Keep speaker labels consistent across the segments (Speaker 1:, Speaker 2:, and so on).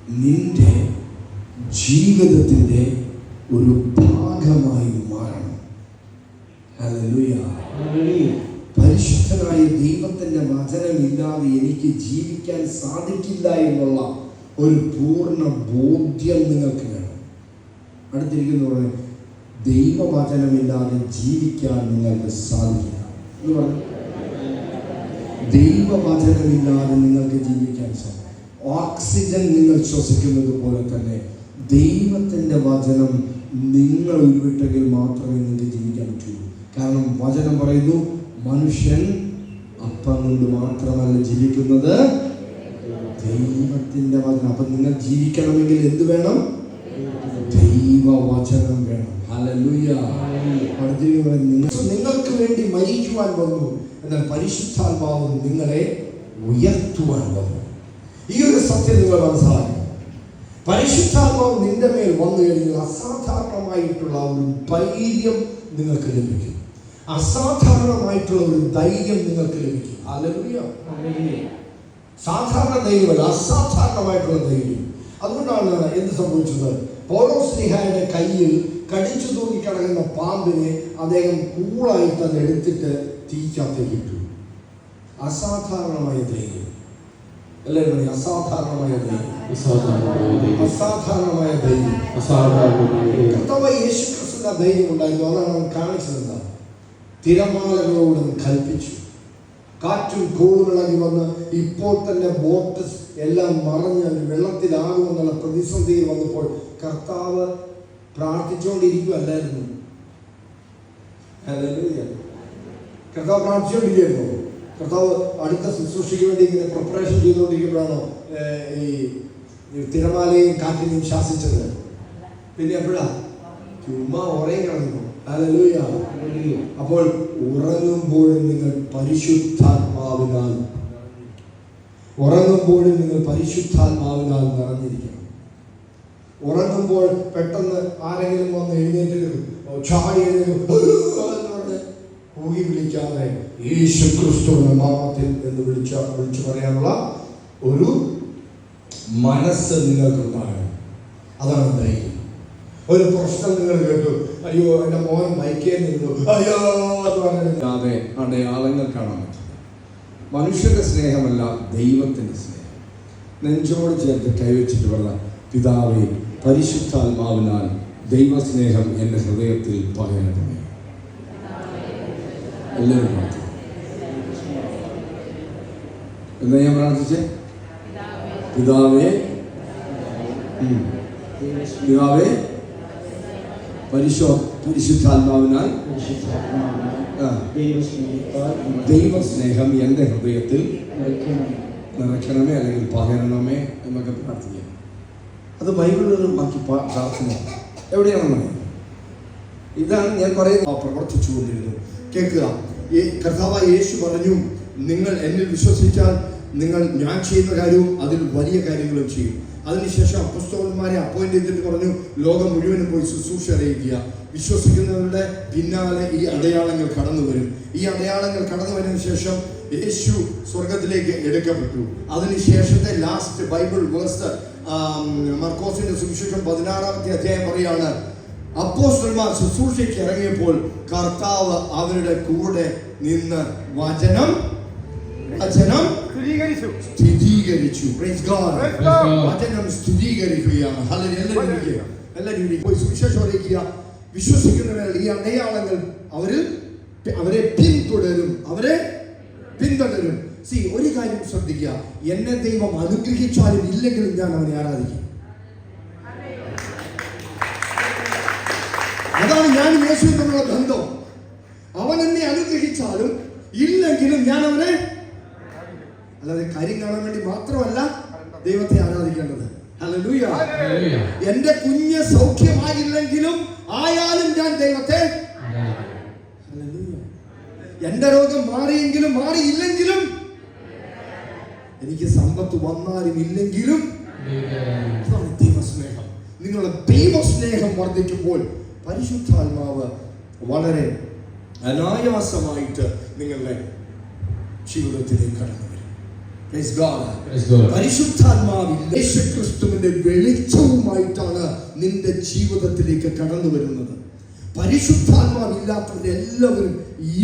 Speaker 1: നിന്റെ ജീവിതത്തിൻ്റെ ഒരു ഭാഗമായി മാറണം. ഹല്ലേലൂയ. പരിശുദ്ധനായ ദൈവത്തിൻ്റെ വചനമില്ലാതെ എനിക്ക് ജീവിക്കാൻ സാധിക്കില്ല എന്നുള്ള ഒരു പൂർണ്ണ ബോധ്യം നിങ്ങൾക്ക് വേണം. അടുത്തിരിക്കുന്നവരെ ദൈവവചനമില്ലാതെ ജീവിക്കാൻ നിങ്ങൾക്ക് സാധിക്കില്ല എന്ന് പറഞ്ഞു. ദൈവവചനമില്ലാതെ നിങ്ങൾക്ക് ജീവിക്കാൻ സാധിക്കും. ഓക്സിജൻ നിങ്ങൾ ശ്വസിക്കുന്നത് പോലെ തന്നെ ദൈവത്തിൻ്റെ വചനം നിങ്ങൾ ഉരുവിട്ടെങ്കിൽ മാത്രമേ നിങ്ങൾക്ക് ജീവിക്കാൻ പറ്റുള്ളൂ. കാരണം വചനം പറയുന്നു, മനുഷ്യൻ അപ്പം കൊണ്ട് മാത്രമല്ല ജീവിക്കുന്നത്, ദൈവത്തിൻ്റെ വചനം. അപ്പം നിങ്ങൾ ജീവിക്കണമെങ്കിൽ എന്ത് വേണം? ദൈവവചനം വേണം. ഹല്ലേലൂയ. നിങ്ങൾക്ക് വേണ്ടി മരിക്കുവാൻ വന്നു, എന്നാൽ പരിശുദ്ധാത്മാവ് നിങ്ങളെ ഉയർത്തുവാൻ വന്നു. ഈ ഒരു സത്യം നിങ്ങൾ മനസ്സിലാക്കി. പരിശുദ്ധാത്മാവ് നിന്റെ മേൽ വന്നു കഴിഞ്ഞാൽ അസാധാരണമായിട്ടുള്ള ഒരു ധൈര്യം നിങ്ങൾക്ക് ലഭിക്കും. അസാധാരണമായിട്ടുള്ള ഒരു ധൈര്യം നിങ്ങൾക്ക് ലഭിക്കും. ഹല്ലേലൂയ. സാധാരണ ധൈര്യമല്ല, അസാധാരണമായിട്ടുള്ള ധൈര്യം. അതുകൊണ്ടാണ് എന്ത് സംഭവിച്ചത്? പൗലോസ്ലീഹായുടെ കയ്യിൽ കടിച്ചു തൂങ്ങിക്കിടക്കുന്ന പാമ്പിനെ അദ്ദേഹം കൂളായിട്ട് അത് എടുത്തിട്ട് തീക്കകത്തേക്ക് ഇട്ടു. അസാധാരണമായ ധൈര്യം. എല്ലാവരും പറയും അസാധാരണമായ ധൈര്യം. അസാധാരണമായ ധൈര്യം. കർത്താവായ യേശുക്രിസ്തുവിന്റെ ധൈര്യം ഉണ്ടായിരുന്നു. അതാണ് അവൻ കാണിച്ചത്. തിരമാലകളോട് കൽപ്പിച്ചു, കാറ്റും കോളുകളായി വന്ന് ഇപ്പോൾ തന്നെ ബോട്ട് എല്ലാം മറഞ്ഞ് വെള്ളത്തിലാകുമെന്നുള്ള പ്രതിസന്ധിയിൽ വന്നപ്പോൾ കർത്താവ് പ്രാർത്ഥിച്ചുകൊണ്ടിരിക്കുകയല്ലായിരുന്നു. കർത്താവ് പ്രാർത്ഥിച്ചുകൊണ്ടിരിക്കുന്നു. കർത്താവ് അടുത്ത ശുശ്രൂഷയ്ക്ക് വേണ്ടി ഇങ്ങനെ പ്രിപ്പറേഷൻ ചെയ്തുകൊണ്ടിരിക്കുമ്പോഴാണോ ഈ തിരമാലയും കാറ്റിനെയും ശാസിച്ചത്? പിന്നെ എപ്പോഴാ? ചുമ്മാ ഉറങ്ങി കിടന്നു. ഹല്ലേലൂയ. അപ്പോൾ ഉറങ്ങുമ്പോഴും നിങ്ങൾ പരിശുദ്ധാത്മാവിനാൽ നിറഞ്ഞിരിക്കണം. ഉറങ്ങുമ്പോൾ പെട്ടെന്ന് ആരെങ്കിലും വന്ന് എഴുന്നേറ്റ് ചാടി കൂകി വിളിക്കാതെ യേശുക്രിസ്തുവിന്റെ നാമത്തിൽ എന്ന് വിളിച്ചു പറയാനുള്ള ഒരു മനസ്സ് നിങ്ങൾക്കുണ്ടാകണം. അതാണ് ധൈര്യം. ഒരു പ്രശ്നം നിങ്ങൾ കേട്ടു, അയ്യോ എൻ്റെ മോൻ മൈക്കേ നിന്നു, അയ്യോ എന്ന് പറഞ്ഞാൽ അടയാളങ്ങൾ കാണാൻ പറ്റില്ല. മനുഷ്യന്റെ സ്നേഹമല്ല, ദൈവത്തിൻ്റെ സ്നേഹം. നെഞ്ചോട് ചേർത്ത് കൈവച്ചിട്ട് പറഞ്ഞ, പിതാവേ, പരിശുദ്ധാത്മാവിനാൽ ദൈവസ്നേഹം എൻ്റെ ഹൃദയത്തിൽ പകരണമേ. എല്ലാവരും പ്രാർത്ഥിക്കും. എന്താ ഞാൻ പ്രാർത്ഥിച്ചേ? പിതാവേ പരിശുദ്ധാത്മാവിനാൽ ദൈവസ്നേഹം എൻ്റെ ഹൃദയത്തിൽ നിറയ്ക്കണമേ, അല്ലെങ്കിൽ പകരണമേ എന്നൊക്കെ പ്രാർത്ഥിക്കാം. അത് ബൈബിളിൽ ബാക്കി പ്രാർത്ഥന എവിടെയാണെന്ന് ഇതാണ് ഞാൻ കുറേ പ്രവർത്തിച്ചു കൊണ്ടിരുന്നു. കേൾക്കുക, കർത്താവായ യേശു പറഞ്ഞു, നിങ്ങൾ എന്നിൽ വിശ്വസിച്ചാൽ നിങ്ങൾ ഞാൻ ചെയ്യുന്ന കാര്യവും അതിൽ വലിയ കാര്യങ്ങളും ചെയ്യും. അതിനുശേഷം അപ്പോസ്തലന്മാരെ അപ്പോയിന്റ് ചെയ്തിട്ട് പറഞ്ഞു, ലോകം മുഴുവനും പോയി ശുശ്രൂഷ അറിയിക്കുക. വിശ്വസിക്കുന്നവരുടെ പിന്നാലെ ഈ അടയാളങ്ങൾ കടന്നു വരും. ഈ അടയാളങ്ങൾ കടന്നു വരുന്നതിന് ശേഷം യേശു സ്വർഗത്തിലേക്ക് എടുക്കപ്പെട്ടു. അതിനുശേഷത്തെ ലാസ്റ്റ് ബൈബിൾ വേഴ്സ് മർക്കോസിന്റെ സുവിശേഷം 16-ാമത്തെ അധ്യായം പറയാണ്, അപ്പോസ്തലന്മാർ ശുശ്രൂഷയ്ക്ക് ഇറങ്ങിയപ്പോൾ കർത്താവ് അവരുടെ കൂടെ നിന്ന് വചനം സ്ഥിരീകരിച്ചു. വചനം സ്ഥിരീകരിക്കുകയാണ്. എല്ലാവരും പോയി സുവിശേഷം അറിയിക്കുക. വിശ്വസിക്കുന്നവർ ഈ അടയാളങ്ങൾ അവരെ പിന്തുടരും. ഒരു കാര്യം ശ്രദ്ധിക്കുക, എന്നെ ദൈവം അനുഗ്രഹിച്ചാലും ഇല്ലെങ്കിലും ഞാൻ അവനെ ആരാധിക്കും. അതാണ് ഞാൻ യേശുവിൽ തമ്മിലുള്ള ബന്ധം. അവൻ എന്നെ അനുഗ്രഹിച്ചാലും ഇല്ലെങ്കിലും ഞാൻ അവനെ, അല്ലാതെ കാര്യം കാണാൻ വേണ്ടി മാത്രമല്ല ദൈവത്തെ ആരാധിക്കേണ്ടത്. ഹല്ലേലൂയ. എന്റെ കുഞ്ഞ് സൗഖ്യമായില്ലെങ്കിലും ആയാലും ഞാൻ ദൈവത്തെ, ഹല്ലേലൂയ. എന്റെ രോഗം മാറിയെങ്കിലും മാറിയില്ലെങ്കിലും, എനിക്ക് സമ്പത്ത് വന്നാലും ഇല്ലെങ്കിലും, അതാണ് ദൈവസ്നേഹം. നിങ്ങളുടെ ദൈവസ്നേഹം വർദ്ധിക്കുമ്പോൾ പരിശുദ്ധാത്മാവ് വളരെ അനായാസമായിട്ട് നിങ്ങളുടെ ജീവിതത്തിലേക്ക് കടന്നു വരും. പരിശുദ്ധാത്മാവിൽ യേശുക്രിസ്തുവിന്റെ കടന്നു വരുന്നത്. പരിശുദ്ധാത്മാവില്ലാത്തവരെല്ലാവരും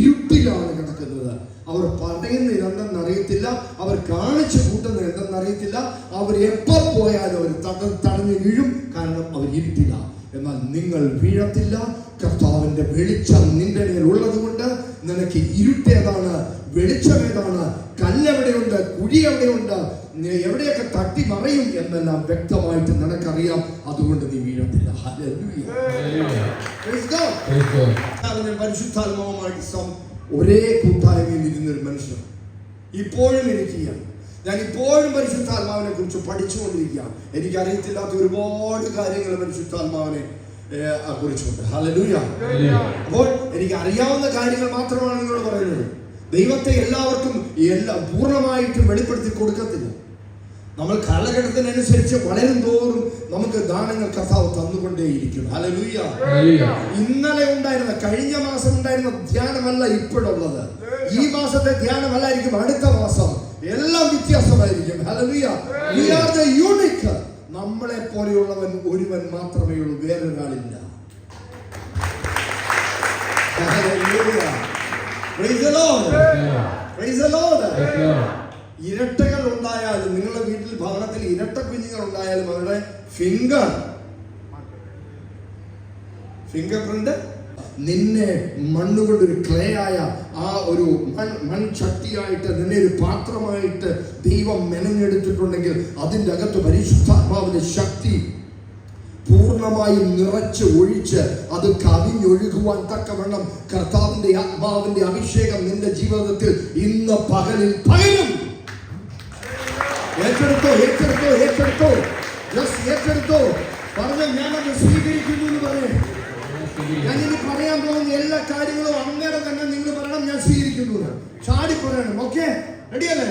Speaker 1: ഇരുട്ടിലാണ് കിടക്കുന്നത്. അവർ പറയുന്നത് എന്തെന്നറിയത്തില്ല, അവർ കാണിച്ചു കൂട്ടുന്നത് എന്തെന്നറിയത്തില്ല, അവർ എപ്പോൾ പോയാലും അവർ തടഞ്ഞു വീഴും, കാരണം അവർ ഇരുട്ടില്ല. എന്നാൽ നിങ്ങൾ വീഴത്തില്ല. കർത്താവിന്റെ വെളിച്ചം നിന്റെ മേൽ ഉള്ളത് കൊണ്ട് നിനക്ക് ഇരുട്ടേതാണ്, വെളിച്ചമേതാണ്, കല്ലെവിടെയുണ്ട്, കുഴി എവിടെയുണ്ട്, എവിടെയൊക്കെ തട്ടി മറയും എന്നെല്ലാം വ്യക്തമായിട്ട് നിനക്കറിയാം. അതുകൊണ്ട് നീ വീഴത്തില്ല. പരിശുദ്ധാത്മാവുമായിട്ട് ഒരേ കൂട്ടായ്മയിൽ ഇരുന്നൊരു മനുഷ്യൻ ഇപ്പോഴും ഇരിക്കുകയാണ്. ഞാൻ ഇപ്പോഴും പരിശുദ്ധാത്മാവിനെ കുറിച്ച് പഠിച്ചുകൊണ്ടിരിക്കുകയാണ്. എനിക്കറിയത്തില്ലാത്ത ഒരുപാട് കാര്യങ്ങൾ പരിശുദ്ധാത്മാവിനെ കുറിച്ചുണ്ട്. ഹല്ലേലൂയ. അപ്പോൾ എനിക്ക് അറിയാവുന്ന കാര്യങ്ങൾ മാത്രമാണ് നിങ്ങളോട് പറയുന്നത്. ദൈവത്തെ എല്ലാവർക്കും പൂർണ്ണമായിട്ടും വെളിപ്പെടുത്തി കൊടുക്കത്തില്ല. നമ്മൾ കാലഘട്ടത്തിനനുസരിച്ച് വളരും തോറും നമുക്ക് ദാനങ്ങൾ കർത്താവ് തന്നുകൊണ്ടേയിരിക്കും. ഹല്ലേലൂയ. ഇന്നലെ ഉണ്ടായിരുന്ന, കഴിഞ്ഞ മാസം ഉണ്ടായിരുന്ന ധ്യാനമല്ല ഇപ്പോഴുള്ളത്. ഈ മാസത്തെ ധ്യാനമല്ലായിരിക്കും അടുത്ത മാസം. എല്ലാം വ്യത്യാസമായിരിക്കും. Hallelujah. We are the unique. നമ്മളെ പോലെയുള്ളവൻ ഒരുവൻ മാത്രമേ ഉള്ളൂ, വേറൊരാളില്ല. Hallelujah. Praise the Lord. Praise the Lord. ഇരട്ടകൾ ഉണ്ടായാലും, നിങ്ങളുടെ വീട്ടിൽ ഭവനത്തിൽ ഇരട്ട കുഞ്ഞുങ്ങൾ ഉണ്ടായാലും അവരുടെ ഫിംഗർ പ്രിന്റ് നിന്നെ മണ്ണുകൊണ്ടൊരു ക്ലേ ആയ ആ ഒരു മൺചട്ടിയായിട്ട്, നിന്നെ ഒരു പാത്രമായിട്ട് ദൈവം മെനഞ്ഞെടുത്തിട്ടുണ്ടെങ്കിൽ അതിൻ്റെ അകത്ത് പരിശുദ്ധാത്മാവിന്റെ ശക്തി പൂർണ്ണമായും നിറച്ച് ഒഴിച്ച് അത് കവിഞ്ഞൊഴുകുവാൻ തക്കവണ്ണം കർത്താവിന്റെ ആത്മാവിന്റെ അഭിഷേകം നിന്റെ ജീവിതത്തിൽ ഇന്ന് പകലിൽ പകരും. ഏറ്റെടുത്തോ, ഏറ്റെടുത്തോ, ഏറ്റെടുത്തോ, ഏറ്റെടുത്തോ. പറഞ്ഞ ഞാനത് സ്വീകരിക്കുന്നു എന്ന് പറയും. ഞാൻ ഇനി പറയാൻ പോകുന്ന എല്ലാ കാര്യങ്ങളും അന്നേരം തന്നെ നിങ്ങൾ പറയണം, ഞാൻ സ്വീകരിക്കുന്നു. ചാടി പറയണം. ഓക്കെ, റെഡിയല്ലേ?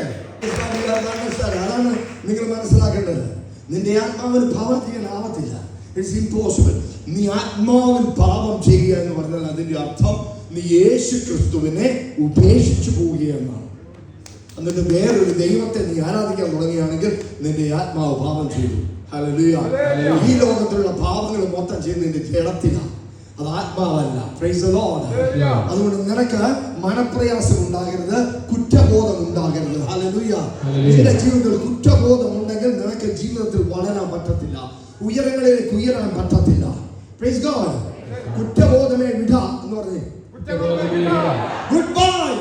Speaker 1: അതാണ് നിങ്ങൾ മനസ്സിലാക്കേണ്ടത്. നിന്റെ ആത്മാവിന് പാപം ചെയ്യാൻ ആവത്തില്ല. It's impossible. നീ ആത്മാവിൽ പാപം ചെയ്യുക എന്ന് പറഞ്ഞാൽ അതിന്റെ അർത്ഥം നീ യേശു ക്രിസ്തുവിനെ ഉപേക്ഷിച്ചു പോവുകയെന്നാണ്. എന്നിട്ട് വേറൊരു ദൈവത്തെ നീ ആരാധിക്കാൻ തുടങ്ങുകയാണെങ്കിൽ നിന്റെ ആത്മാവ് പാപം ചെയ്തു. ഹല്ലേലൂയ. ഈ ലോകത്തിലുള്ള പാപങ്ങൾ മൊത്തം ചെയ്ത് നിന്റെ ജഡത്തിലാണ്, അത് ആത്മാവല്ല. Price the Lord. അതുകൊണ്ട് നിനക്ക് മനപ്രയാസം ഉണ്ടാകരുത്, കുറ്റബോധം ഉണ്ടാകരുത്. ഹല്ലേലൂയ. നിന്റെ ജീവിതത്തിൽ കുറ്റബോധം ഉണ്ടെങ്കിൽ നിനക്ക് ജീവിതത്തിൽ വളരാൻ പറ്റത്തില്ല, ഉയരങ്ങളിലേക്ക് ഉയരാൻ പറ്റത്തില്ല. Praise God. കുറ്റബോധമേ വിട എന്ന് പറഞ്ഞേ. Good bye.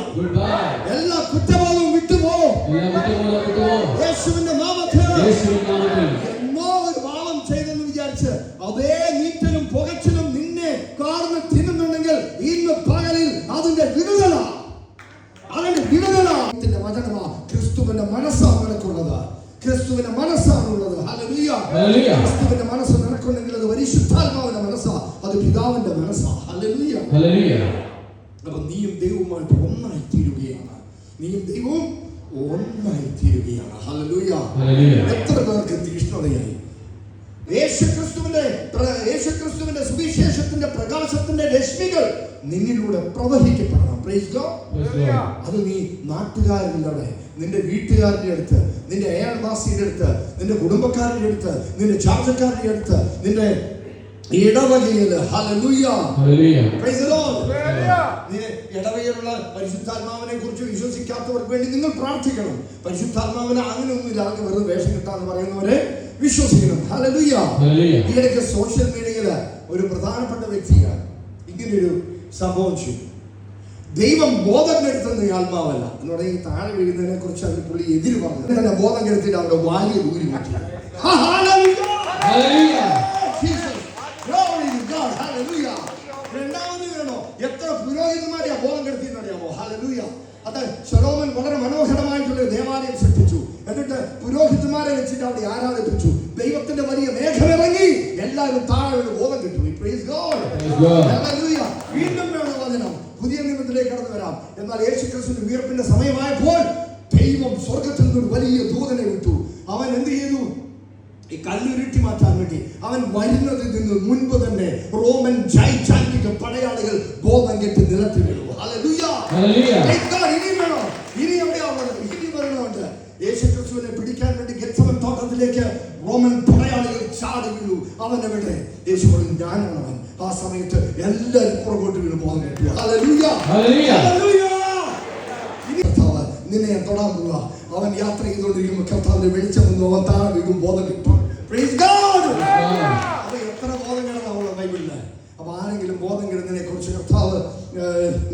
Speaker 1: എല്ലാ കുറ്റബോധവും വിട്ടുപോ. യേശുവിന്റെ നാമത്തിൽ എന്നോ ഒരു പാപം ചെയ്തെന്ന് വിചാരിച്ച് അതേ നീറ്റലും പുകച്ചിലും നിന്നെ കാർന്ന് തിന്നുന്നുണ്ടെങ്കിൽ ഇന്ന് പകലിൽ അതിന്റെ വിടുതല, അതിന്റെ വിടുതല വചനമാ. ക്രിസ്തുവിന്റെ മനസ്സാണ് നിനക്കുള്ളത്, ക്രിസ്തുവിന്റെ മനസ്സാണുള്ളത്. ഹല്ലേലൂയ. ക്രിസ്തുവിന്റെ മനസ്സ് നിനക്കുണ്ടെങ്കിൽ അത് പരിശുദ്ധാത്മാവിന്റെ മനസ്സാ, അത് പിതാവിന്റെ മനസ്സാ. ഹല്ലേലൂയ. അപ്പൊ നീയും ദൈവവുമായിട്ട് ഒന്നായി തീരുകയാണ്. നീയും ദൈവവും ഒന്നായി തീരുകയാണ്. ഹല്ലേലൂയ. എത്ര പേർക്ക് തീഷ്ണതയായി യേശുക്രിസ്തുവിന്റെ സുവിശേഷത്തിന്റെ പ്രകാശത്തിന്റെ രശ്മികൾ നിന്നിലൂടെ പ്രവഹിക്കപ്പെടണം. Praise God. അത് നീ നാട്ടുകാരിലൂടെ, നിന്റെ വീട്ടുകാരുടെ അടുത്ത്, നിന്റെ അയൽവാസിയുടെ അടുത്ത്, നിന്റെ കുടുംബക്കാരുടെ അടുത്ത്, നിന്റെ ചാർച്ചക്കാരുടെ അടുത്ത്, നിന്റെ ഇടവകയില്. ഹല്ലേലൂയ. Praise the Lord. ഇടവകയിലുള്ള പരിശുദ്ധാത്മാവിനെ കുറിച്ച് വിശ്വസിക്കാത്തവർക്ക് വേണ്ടി നിങ്ങൾ പ്രാർത്ഥിക്കണം. പരിശുദ്ധാത്മാവിനെ അങ്ങനെയൊന്നുമില്ല, അത് വെറുതെ വേഷം കിട്ടാന്ന് പറയുന്നവരെ വിശ്വസിക്കണം. ഹല്ലേലൂയ. ഈയിടയ്ക്ക് സോഷ്യൽ മീഡിയയില് ഒരു പ്രധാനപ്പെട്ട വ്യക്തിയാണ് ഇങ്ങനെയൊരു സംഭവം ചെയ്തു. ദൈവം ബോധം കെടുത്തുന്ന ആത്മാവല്ല എന്ന് പറഞ്ഞാൽ ഈ താഴെ വീഴുന്നതിനെ കുറിച്ച് അതിന് പുള്ളി എതിര് പറഞ്ഞു. ബോധം കെടുത്തിട്ട് അവരുടെ വാലിയെ ഊരി മാറ്റി. രണ്ടാമത് വേണോ? എത്ര പുരോഹിതന്മാരെയാ ബോധം കെടുത്തിയെന്ന് അറിയാമോ? ഹല്ലേലൂയ. അത് ശലോമോൻ വളരെ മനോഹരമായിട്ടുള്ള ദേവാലയം സൃഷ്ടിച്ചു. എന്നിട്ട് പുരോഹിതന്മാരെ വെച്ചിട്ട് അവിടെ ആരാധിപ്പിച്ചു. ദൈവത്തിന്റെ വലിയ മേഘമിറങ്ങി, എല്ലാവരും താഴെ ബോധം കിട്ടും. Praise God. ഹല്ലേലൂയ. വീണ്ടും വേണം വചനം. പുതിയ നിയമത്തിലേക്ക് കടന്നു വരാം. എന്നാൽ യേശുക്രിസ്തുവിന്റെ ഉയർപ്പിന്റെ സമയമായപ്പോൾ ദൈവം സ്വർഗത്തിൽ നിന്ന് വലിയ ദൂതനെ വിട്ടു. അവൻ എന്ത് ചെയ്തു? ഈ കല്ലുരുട്ടി മാറ്റാൻ വേണ്ടി അവൻ വരുന്നതിൽ നിന്ന് മുൻപ് തന്നെ റോമൻ ജൈജാന്റിക് പടയാളികൾ ബോധം കെട്ടി നിലത്ത് വീണു. ഹല്ലേലൂയ. ഇനി വേണോ? ഇനി എവിടെയാണുള്ളത്? ഇനി വരണമുണ്ട്. യേശുക്രിസ്തുവിനെ പിടിക്കാൻ വേണ്ടി ഗെത്സമൻ തോട്ടത്തിലേക്ക് റോമൻ പടയാളികൾ
Speaker 2: ചാടി വീണു. അവനെവിടെ? യേശു പറഞ്ഞു, ഞാനാണ് അവൻ. ആ സമയത്ത് എല്ലാവരും പുറകോട്ട് വീണ് ബോധം കിട്ടുക. Hallelujah, hallelujah. കർത്താവ് നിന്നെ ഞാൻ തൊടാൻ പോവുക. അവൻ യാത്ര ചെയ്തുകൊണ്ടിരിക്കുമ്പോൾ കർത്താവിന്റെ വെളിച്ചം വന്നു. അവൻ താഴെ വീഴും, ബോധം കിട്ടും. Praise God. അത് എത്ര ബോധം കിടന്നുള്ള ബൈബിളില്. അപ്പൊ ആരെങ്കിലും ബോധം കിടന്നതിനെ കുറിച്ച് കർത്താവ്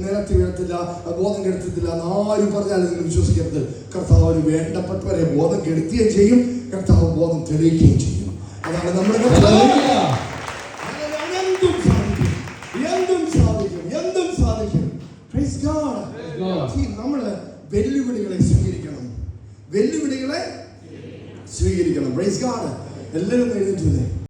Speaker 2: നിരത്തി വീഴത്തില്ല, ബോധം കെടുത്തില്ല ആരും പറഞ്ഞാലും നിങ്ങൾ വിശ്വസിക്കരുത്. കർത്താവ് ഒരു വേണ്ടപ്പെട്ടവരെ ബോധം കെടുത്തുകയും ചെയ്യും, കർത്താവ് ബോധം തെളിയിക്കുകയും ചെയ്യും. അതാണ് നമ്മുടെ എന്തും സാധിക്കും. നമ്മള് വെല്ലുവിളികളെ സ്വീകരിക്കണം. Praise God. എല്ലാവരും എഴുന്നേറ്റ്